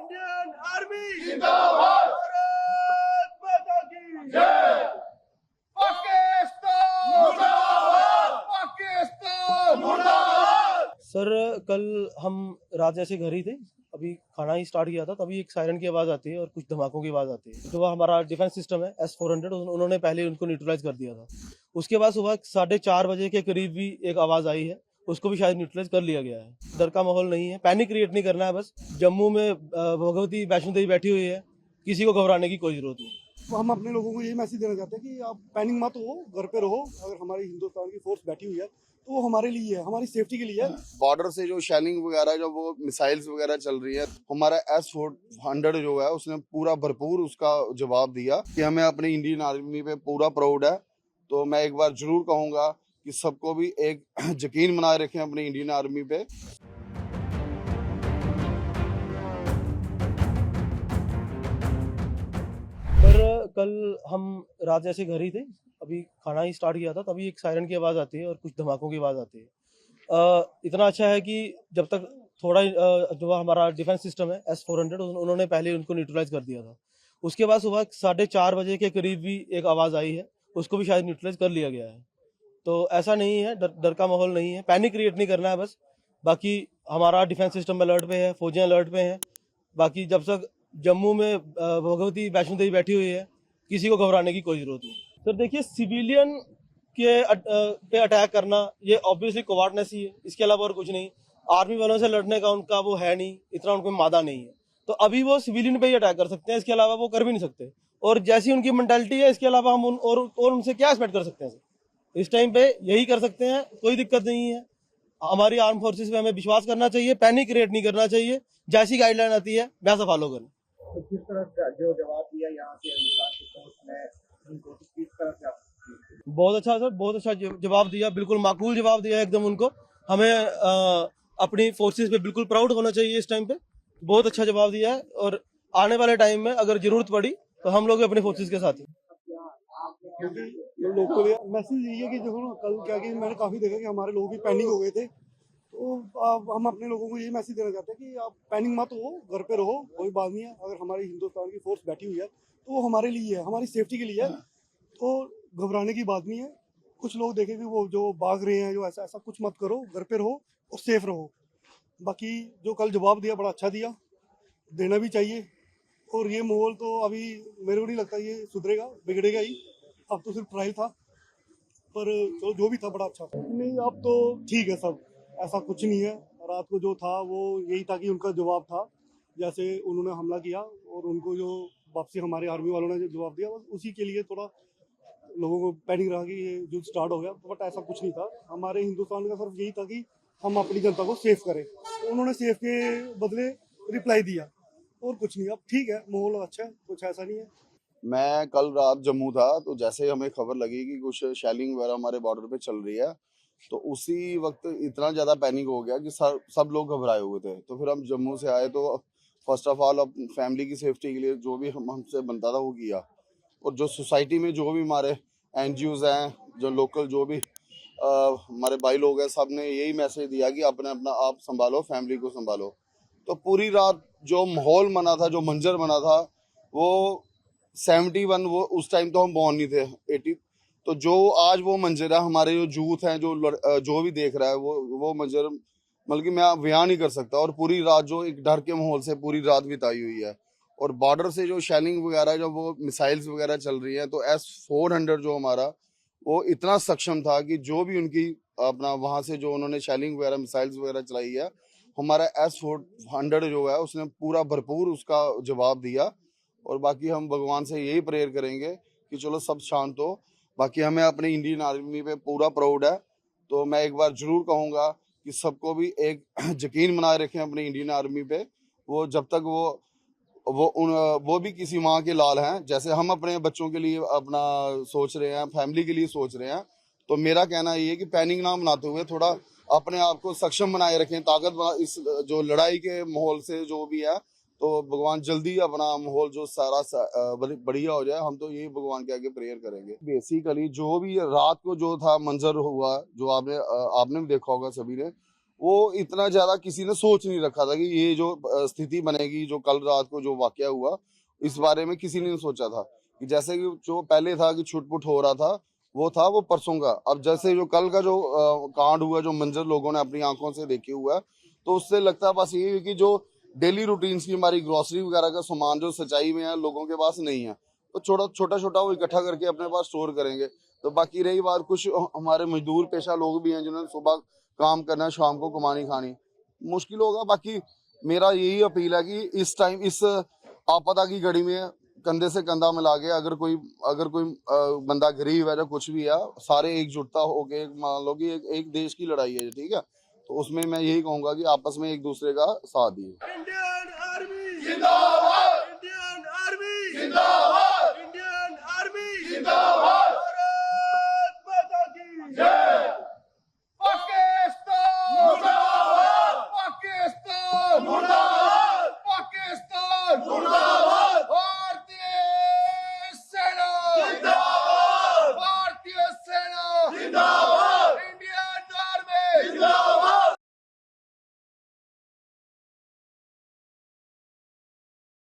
Indian army जिंदाबाद। भारत माता की जय। पाकिस्तान मुर्दाबाद। पाकिस्तान मुर्दाबाद। सर कल हम रात जैसे घर ही थे, अभी खाना ही स्टार्ट किया था, तभी एक सायरन की आवाज़ आती है और कुछ धमाकों की आवाज़ आती है। जो हमारा डिफेंस सिस्टम है S-400, उन्होंने पहले उनको न्यूट्रलाइज कर दिया था। उसके बाद सुबह 4:30 बजे के करीब भी एक आवाज़ आई है, उसको भी शायद न्यूट्रलाइज कर लिया गया है। डर का माहौल नहीं है, पैनिक क्रिएट नहीं करना है। बस जम्मू में भगवती वैष्णो देवी बैठी हुई है, किसी को घबराने की कोई जरूरत नहीं। तो हम अपने लोगों को यही मैसेज देना चाहते हैं कि आप पैनिक मत हो, घर पे रहो। अगर हमारी हिंदुस्तान की फोर्स बैठी हुई है तो वो हमारे लिए है, हमारी सेफ्टी के लिए है। बॉर्डर से जो शेलिंग वगैरह जो वो मिसाइल्स वगैरह चल रही है, हमारा S-400 जो है उसने पूरा भरपूर उसका जवाब दिया कि हमें अपनी इंडियन आर्मी पे पूरा प्राउड है। तो मैं एक बार जरूर कहूँगा कि सबको भी एक यकीन बनाए रखें अपनी इंडियन आर्मी पे। पर कल हम रात जैसे घर ही थे, अभी खाना ही स्टार्ट किया था, तभी एक सायरन की आवाज़ आती है और कुछ धमाकों की आवाज़ आती है। इतना अच्छा है कि जब तक थोड़ा जो हमारा डिफेंस सिस्टम है S-400, उन्होंने पहले उनको न्यूट्रलाइज कर दिया था। उसके बाद सुबह 4:30 बजे के करीब भी एक आवाज़ आई है, उसको भी शायद न्यूट्रलाइज कर लिया गया है। तो ऐसा नहीं है, डर का माहौल नहीं है, पैनिक क्रिएट नहीं करना है। बस बाकी हमारा डिफेंस सिस्टम अलर्ट पे है, फौजें अलर्ट पे हैं। बाकी जब तक जम्मू में भगवती वैष्णो देवी बैठी हुई है, किसी को घबराने की कोई जरूरत नहीं। सर देखिए, सिविलियन के पे अटैक करना ये ऑब्वियसली कोवार्डनेस ही है, इसके अलावा और कुछ नहीं। आर्मी वालों से लड़ने का उनका वो है नहीं, इतना उनको मादा नहीं है। तो अभी वो सिविलियन पे ही अटैक कर सकते हैं, इसके अलावा वो कर भी नहीं सकते। और जैसी उनकी मेंटालिटी है, इसके अलावा हम और उनसे क्या एक्सपेक्ट कर सकते हैं सर? इस टाइम पे यही कर सकते हैं, कोई दिक्कत नहीं है। हमारी आर्म फोर्सेस पे हमें विश्वास करना चाहिए, पैनिक क्रिएट नहीं करना चाहिए। जैसी गाइडलाइन आती है वैसा फॉलो करें। तो किस तरह का जो जवाब दिया यहाँ से हिंदुस्तान की फोर्स ने उनको, तो किस तरह से आप बहुत अच्छा सर, बहुत अच्छा जवाब दिया, बिल्कुल माकूल जवाब दिया एकदम उनको। हमें अपनी फोर्सेस पे बिल्कुल प्राउड होना चाहिए इस टाइम पे। बहुत अच्छा जवाब दिया है और आने वाले टाइम में अगर जरूरत पड़ी तो हम लोग अपने फोर्सेस के साथ हैं। क्योंकि लोकल मैसेज यही है कि देखो ना, कल क्या कि मैंने काफ़ी देखा कि हमारे लोग भी पैनिक हो गए थे। तो हम अपने लोगों को यही मैसेज देना चाहते हैं कि आप पैनिक मत हो, घर पे रहो, कोई बात नहीं है। अगर हमारी हिंदुस्तान की फोर्स बैठी हुई है तो वो हमारे लिए है, हमारी सेफ्टी के लिए है। तो घबराने की बात नहीं है। कुछ लोग देखें कि वो जो भाग रहे हैं, जो ऐसा ऐसा कुछ मत करो, घर पे रहो और सेफ रहो। बाकी जो कल जवाब दिया बड़ा अच्छा दिया, देना भी चाहिए। और ये माहौल तो अभी मेरे को नहीं लगता ये सुधरेगा, बिगड़ेगा ही। अब तो सिर्फ ट्रायल था, पर जो भी था बड़ा अच्छा था। नहीं, अब तो ठीक है सब, ऐसा कुछ नहीं है। रात को जो था वो यही था कि उनका जवाब था, जैसे उन्होंने हमला किया और उनको जो वापसी हमारे आर्मी वालों ने जो जवाब दिया, बस उसी के लिए थोड़ा लोगों को पैनिक रहा कि ये युद्ध स्टार्ट हो गया। बट ऐसा कुछ नहीं था। हमारे हिंदुस्तान का सिर्फ यही था कि हम अपनी जनता को सेफ करें। तो उन्होंने सेफ के बदले रिप्लाई दिया, और कुछ नहीं। अब ठीक है, माहौल अच्छा है, कुछ ऐसा नहीं है। मैं कल रात जम्मू था, तो जैसे ही हमें खबर लगी कि कुछ शेलिंग वगैरह हमारे बॉर्डर पे चल रही है, तो उसी वक्त इतना ज़्यादा पैनिक हो गया कि सब लोग घबराए हुए थे। तो फिर हम जम्मू से आए, तो फर्स्ट ऑफ ऑल अपनी फैमिली की सेफ्टी के लिए जो भी हमसे बनता था वो किया। और जो सोसाइटी में जो भी हमारे NGOs हैं, जो लोकल जो भी हमारे भाई लोग हैं, सब ने यही मैसेज दिया कि अपना आप संभालो, फैमिली को संभालो। तो पूरी रात जो माहौल बना था, जो मंजर बना था, वो 71, वो उस टाइम तो हम बॉर्न नहीं थे, 80। तो जो आज वो मंजर है, हमारे जो यूथ हैं, जो भी देख रहा है, वो मंजर मतलब कि मैं बयान नहीं कर सकता। और पूरी रात जो एक डर के माहौल से पूरी रात बिताई हुई है। और बॉर्डर से जो शेलिंग वगैरह जो वो मिसाइल्स वगैरह चल रही है, तो S-400 जो हमारा, वो इतना सक्षम था कि जो भी उनकी अपना वहाँ से जो उन्होंने शेलिंग वगैरह मिसाइल्स वगैरह चलाई है, हमारा S-400 जो है उसने पूरा भरपूर उसका जवाब दिया। और बाकी हम भगवान से यही प्रेयर करेंगे कि चलो सब शांत हो। बाकी हमें अपनी इंडियन आर्मी पे पूरा प्राउड है। तो मैं एक बार जरूर कहूँगा कि सबको भी एक यकीन बनाए रखें अपनी इंडियन आर्मी पे। वो जब तक वो भी किसी माँ के लाल हैं, जैसे हम अपने बच्चों के लिए अपना सोच रहे हैं, फैमिली के लिए सोच रहे हैं। तो मेरा कहना ये है कि पैनिक ना बनाते हुए थोड़ा अपने आप को सक्षम बनाए रखें, ताकत इस जो लड़ाई के माहौल से जो भी है। तो भगवान जल्दी अपना माहौल जो सारा बढ़िया हो जाए, हम तो यही भगवान के आगे प्रेयर करेंगे। बेसिकली जो भी रात को जो था मंजर हुआ, जो आपने भी देखा होगा सभी ने, वो इतना ज्यादा किसी ने सोच नहीं रखा था कि ये जो स्थिति बनेगी, जो कल रात को जो वाकया हुआ, इस बारे में किसी ने नहीं सोचा था। कि जैसे कि जो पहले था कि छुटपुट हो रहा था, वो परसों का। अब जैसे जो कल का जो कांड हुआ, जो मंजर लोगों ने अपनी आंखों से देखे हुआ है, तो उससे लगता है बस ये है कि जो डेली रूटीन्स की हमारी ग्रोसरी वगैरह का सामान जो सच्चाई में है लोगों के पास नहीं है, तो छोटा छोटा वो इकट्ठा करके अपने पास स्टोर करेंगे। तो बाकी रही बात, कुछ हमारे मजदूर पेशा लोग भी हैं जिन्होंने सुबह काम करना है, शाम को कमानी खानी, मुश्किल होगा। बाकी मेरा यही अपील है कि इस टाइम, इस आपदा की घड़ी में कंधे से कंधा मिला के अगर कोई बंदा गरीब है या कुछ भी है, सारे एकजुटता होके, मान लो कि एक देश की लड़ाई है, ठीक है, तो उसमें मैं यही कहूंगा कि आपस में एक दूसरे का साथ दिए। इंडियन आर्मी जिंदाबाद इंडियन आर्मी जिंदाबाद